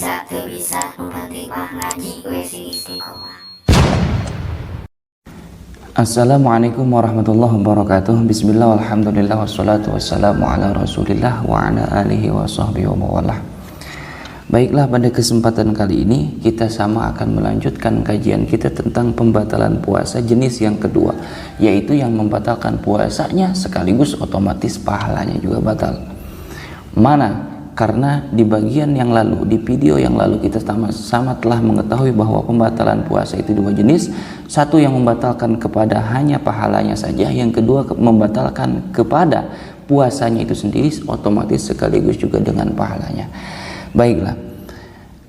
bisa teu bisa nu penting mah ngaji we sing istiqomah. Assalamualaikum warahmatullahi wabarakatuh. Bismillah walhamdulillah wassalatu wassalamu ala rasulillah wa ala alihi wa sahbihi wa mawalah. Baiklah, pada kesempatan kali ini kita sama akan melanjutkan kajian kita tentang pembatalan puasa jenis yang kedua, yaitu yang membatalkan puasanya sekaligus otomatis pahalanya juga batal. Mana? Karena di bagian yang lalu, di video yang lalu kita sama telah mengetahui bahwa pembatalan puasa itu dua jenis. Satu yang membatalkan kepada hanya pahalanya saja, yang kedua membatalkan kepada puasanya itu sendiri otomatis sekaligus juga dengan pahalanya. Baiklah,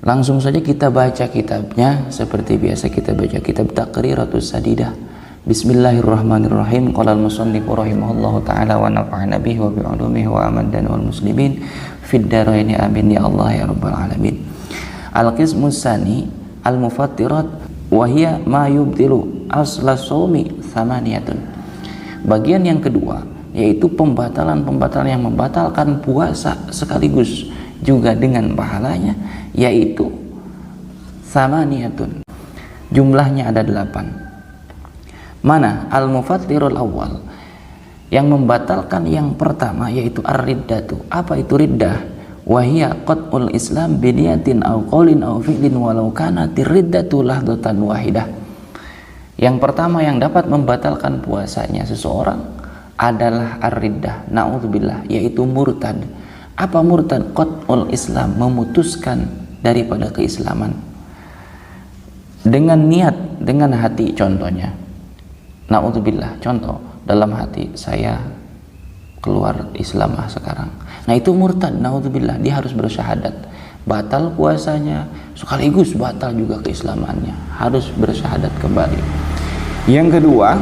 langsung saja kita baca kitabnya. Seperti biasa kita baca kitab Taqriratus Sadidah. Bismillahirrahmanirrahim. Qala al-musannif rahimahullahu taala wa nafa'ana bihi wa bi'ulumihi wa amadana wal muslimin fid dharaini amin ya Allah ya rabbal alamin. Al-qismus tsani al-mufattirat wa hiya ma yubtilu asla shaumi tsamaniyatun. Bagian yang kedua yaitu pembatalan-pembatalan yang membatalkan puasa sekaligus juga dengan pahalanya, yaitu tsamaniyatun. Jumlahnya ada 8. Mana? Al-mufattirul awal, yang membatalkan yang pertama yaitu ar-riddatu. Apa itu riddah? Wahia qat'ul islam biniyatin aw qawlin aw fi'lin walau kanat riddatu lahdatan wahidah. Yang pertama yang dapat membatalkan puasanya seseorang adalah ar-riddah, na'udzubillah, yaitu murtad. Apa murtad? Qat'ul islam, memutuskan daripada keislaman dengan niat, dengan hati. Contohnya, na'udzubillah, contoh, dalam hati saya keluar Islam sekarang. Nah itu murtad, na'udzubillah, dia harus bersyahadat. Batal puasanya sekaligus batal juga keislamannya, harus bersyahadat kembali. Yang kedua,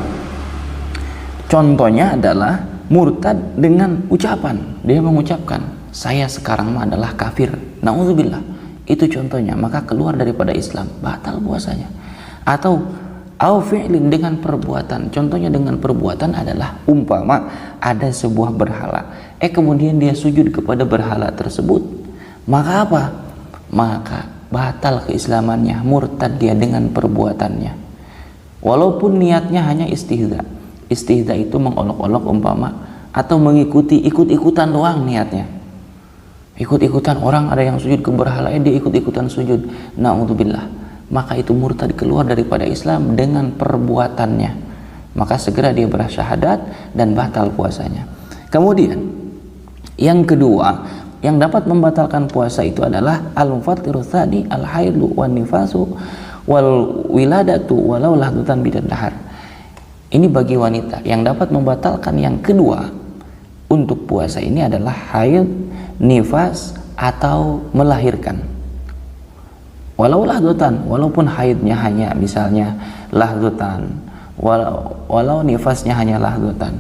contohnya adalah murtad dengan ucapan. Dia mengucapkan, saya sekarang adalah kafir, na'udzubillah. Itu contohnya, maka keluar daripada Islam, batal puasanya. Atau au fi'lin, dengan perbuatan. Contohnya dengan perbuatan adalah umpama ada sebuah berhala, kemudian dia sujud kepada berhala tersebut, maka apa? Maka batal keislamannya, murtad dia dengan perbuatannya. Walaupun niatnya hanya istihza. Istihza itu mengolok-olok umpama, atau mengikuti, ikut-ikutan doang niatnya. Ikut-ikutan orang ada yang sujud ke berhala, dia ikut-ikutan sujud. Na'udzubillah. Maka itu murtad, keluar daripada Islam dengan perbuatannya. Maka segera dia bersyahadat dan batal puasanya. Kemudian yang kedua yang dapat membatalkan puasa itu adalah al-mufattiru tsani al-haidu wan nifasu wal wiladatu walau lahdutan bidad dahar. Ini bagi wanita. Yang dapat membatalkan yang kedua untuk puasa ini adalah haid, nifas, atau melahirkan. Walau lahdutan, walaupun haidnya hanya misalnya lahdutan, walau nifasnya hanya lahdutan,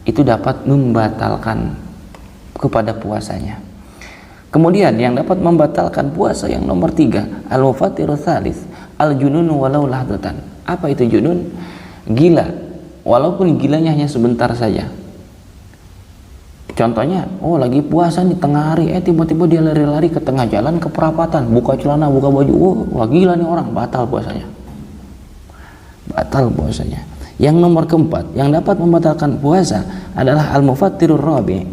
itu dapat membatalkan kepada puasanya. Kemudian yang dapat membatalkan puasa yang nomor 3, al-mufattiru tsalis al-junun walau lahdutan. Apa itu junun? Gila, walaupun gilanya hanya sebentar saja. Contohnya, lagi puasa nih tengah hari, tiba-tiba dia lari-lari ke tengah jalan, ke perapatan, buka celana, buka baju, wah gila nih orang, batal puasanya. Batal puasanya. Yang nomor keempat, yang dapat membatalkan puasa adalah al-mufattirur rabi'.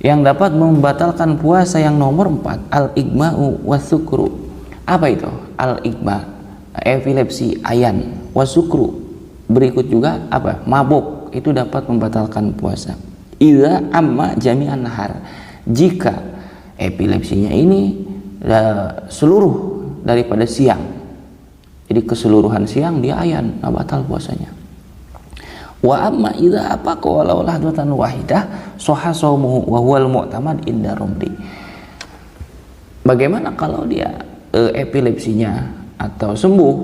Yang dapat membatalkan puasa yang nomor 4, al-igma'u wasukru. Apa itu? Al-igma, epilepsi, ayan, wasukru. Berikut juga apa? Mabuk, itu dapat membatalkan puasa. Idza amma jami'an nahar, jika epilepsinya ini seluruh daripada siang, jadi keseluruhan siang dia ayan, batal puasanya. Wa amma idza afaqa walau lahdatan wahidah sahha shaumuhu wa huwal mu'tamad inda rumdi. Bagaimana kalau dia epilepsinya atau sembuh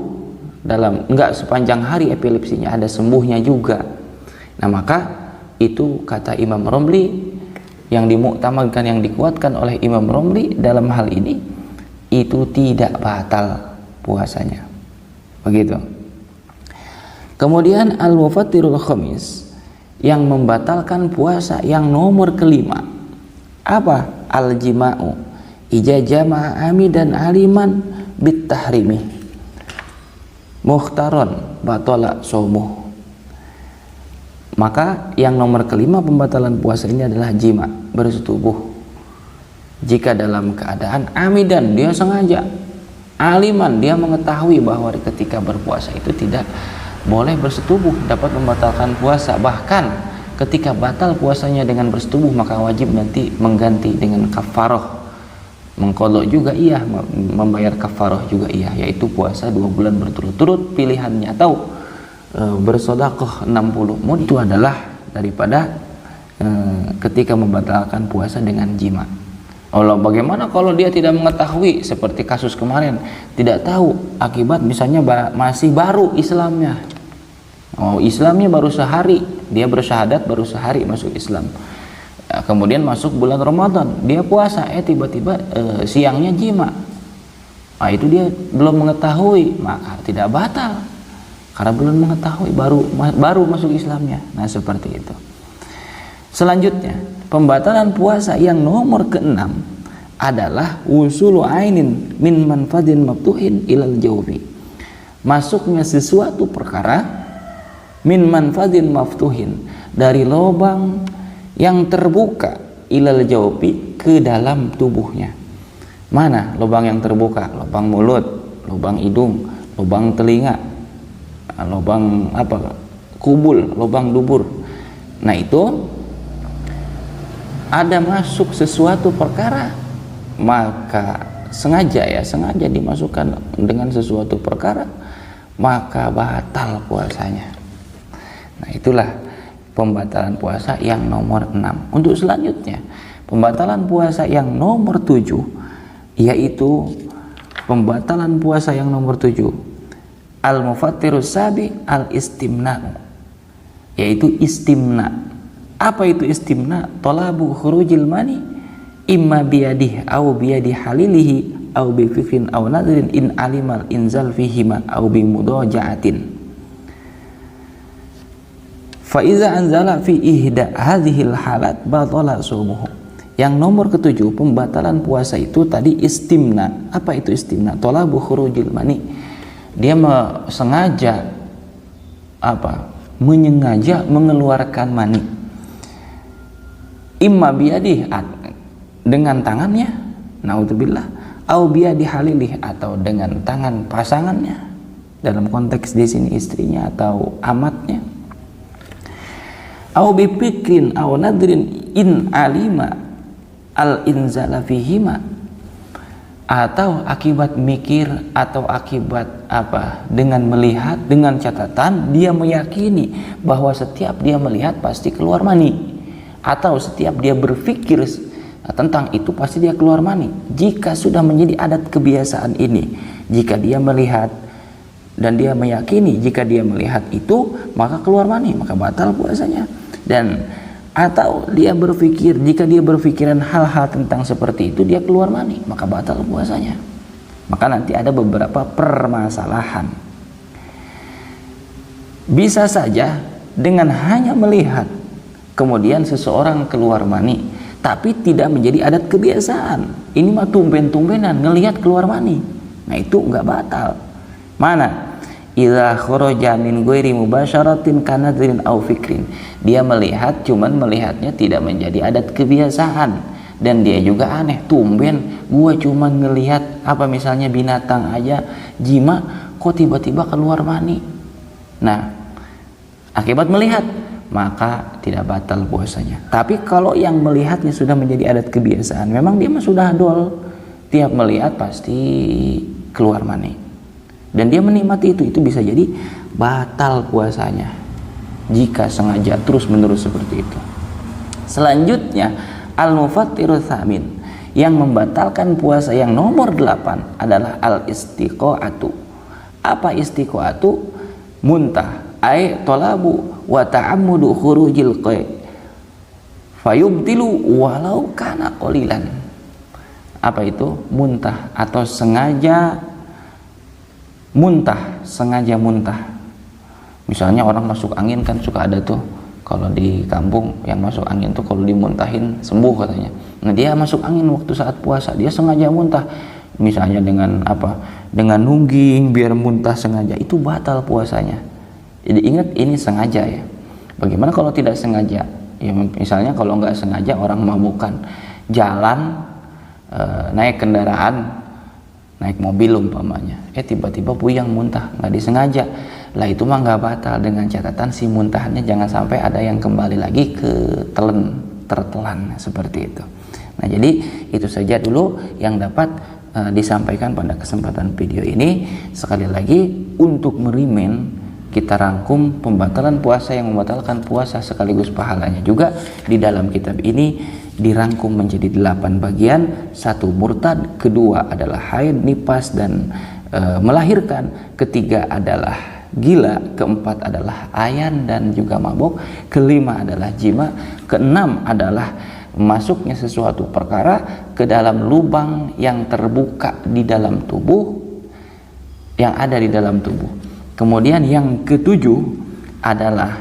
dalam enggak sepanjang hari epilepsinya, ada sembuhnya juga. Nah maka itu kata Imam Romli, yang dimuktamadkan, yang dikuatkan oleh Imam Romli dalam hal ini, itu tidak batal puasanya. Begitu. Kemudian al-mufattirul khamis, yang membatalkan puasa yang nomor kelima. Apa? Al-jima'u, ija jama'a amidan aliman bit tahrimi mukhtaron batala shaumuh. Maka yang nomor kelima pembatalan puasa ini adalah jima, bersetubuh. Jika dalam keadaan amidan, dia sengaja, aliman, dia mengetahui bahwa ketika berpuasa itu tidak boleh bersetubuh, dapat membatalkan puasa. Bahkan ketika batal puasanya dengan bersetubuh, maka wajib nanti mengganti dengan kafaroh, mengqadha juga iya, membayar kafaroh juga iya, yaitu puasa 2 bulan berturut-turut pilihannya, atau bersedekah 60 mud. Itu adalah daripada ketika membatalkan puasa dengan jima. Allah, bagaimana kalau dia tidak mengetahui, seperti kasus kemarin, tidak tahu akibat, misalnya masih baru Islamnya, Islamnya baru sehari, dia bersyahadat baru sehari masuk Islam, kemudian masuk bulan Ramadan, dia puasa, tiba-tiba siangnya jima, itu dia belum mengetahui, maka tidak batal karena belum mengetahui, baru masuk Islamnya. Nah, seperti itu. Selanjutnya, pembatalan puasa yang nomor ke-6 adalah wusulu ainin min manfadin maftuhin ilal jawfi. Masuknya sesuatu perkara min manfadin maftuhin, dari lubang yang terbuka, ilal jawfi, ke dalam tubuhnya. Mana lubang yang terbuka? Lubang mulut, lubang hidung, lubang telinga, lubang kubul, lubang dubur. Nah, itu ada masuk sesuatu perkara, maka sengaja dimasukkan dengan sesuatu perkara, maka batal puasanya. Nah, itulah pembatalan puasa yang nomor 6. Untuk selanjutnya, pembatalan puasa yang nomor 7, yaitu pembatalan puasa yang nomor 7, al-mufattirus sabi al-istimna, yaitu istimna. Apa itu istimna? Talabu khurujil mani imma biyadih au biyadi halilihi au bi fikrin au nadrin in alimal inzal fihima au bi mudaja'atin. Fa iza anzala fi ihda hadhil halat batala shaumuhu. Yang nomor ke-7 pembatalan puasa itu tadi istimna. Apa itu istimna? Talabu khurujil mani. Dia sengaja menyengaja mengeluarkan mani, imma biyadih, dengan tangannya, naudzubillah, au biyadi halilih, atau dengan tangan pasangannya, dalam konteks di sini istrinya atau amatnya, au bi fikrin au nadrin in alima al inzala fihima, atau akibat mikir, atau akibat dengan melihat, dengan catatan dia meyakini bahwa setiap dia melihat pasti keluar mani, atau setiap dia berpikir tentang itu pasti dia keluar mani. Jika sudah menjadi adat kebiasaan ini, jika dia melihat dan dia meyakini jika dia melihat itu maka keluar mani, maka batal puasanya. Dan atau dia berpikir, jika dia berpikiran hal-hal tentang seperti itu, dia keluar mani, maka batal puasanya. Maka nanti ada beberapa permasalahan. Bisa saja dengan hanya melihat kemudian seseorang keluar mani, tapi tidak menjadi adat kebiasaan. Ini mah tumben-tumbenan ngelihat keluar mani. Nah, itu enggak batal. Mana? Idza kharaja min ghairi mubasyaratin kanadrin au fikrin. Dia melihat, cuman melihatnya tidak menjadi adat kebiasaan, dan dia juga aneh, tumben gua cuman ngelihat misalnya binatang aja jima, kok tiba-tiba keluar mani. Nah, akibat melihat, maka tidak batal puasanya. Tapi kalau yang melihatnya sudah menjadi adat kebiasaan, memang dia mah sudah dol, tiap melihat pasti keluar mani, dan dia menikmati itu bisa jadi batal puasanya jika sengaja terus menerus seperti itu. Selanjutnya, al-mufattiru tsamin, yang membatalkan puasa yang nomor 8 adalah al-istiqa'atu. Apa istiqa'atu? Muntah, ay talabu wa ta'ammudu khurujil qai fayubtilu walau kana qalilan. Apa itu? Muntah atau sengaja muntah, sengaja muntah. Misalnya orang masuk angin kan suka ada tuh Kalau di kampung yang masuk angin tuh kalau dimuntahin sembuh katanya. Nah dia masuk angin waktu saat puasa, dia sengaja muntah, misalnya dengan apa, dengan nungging biar muntah sengaja, itu batal puasanya. Jadi ingat ini sengaja ya. Bagaimana kalau tidak sengaja? Ya misalnya kalau nggak sengaja orang mabukan jalan, naik kendaraan, naik mobil umpamanya, tiba-tiba puyang muntah, nggak disengaja, lah itu mah nggak batal, dengan catatan si muntahannya jangan sampai ada yang kembali lagi ke tertelan seperti itu. Nah jadi itu saja dulu yang dapat disampaikan pada kesempatan video ini. Sekali lagi untuk merimen, kita rangkum pembatalan puasa yang membatalkan puasa sekaligus pahalanya juga di dalam kitab ini dirangkum menjadi 8 bagian. 1 murtad, kedua adalah haid, nifas dan melahirkan, ketiga adalah gila, keempat adalah ayan dan juga mabuk, kelima adalah jima, keenam adalah masuknya sesuatu perkara ke dalam lubang yang terbuka di dalam tubuh, yang ada di dalam tubuh. Kemudian yang ketujuh adalah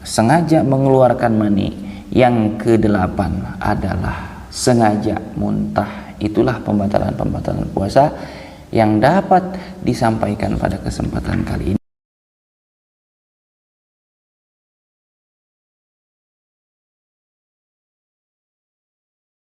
sengaja mengeluarkan mani. Yang kedelapan adalah sengaja muntah. Itulah pembatalan puasa yang dapat disampaikan pada kesempatan kali ini.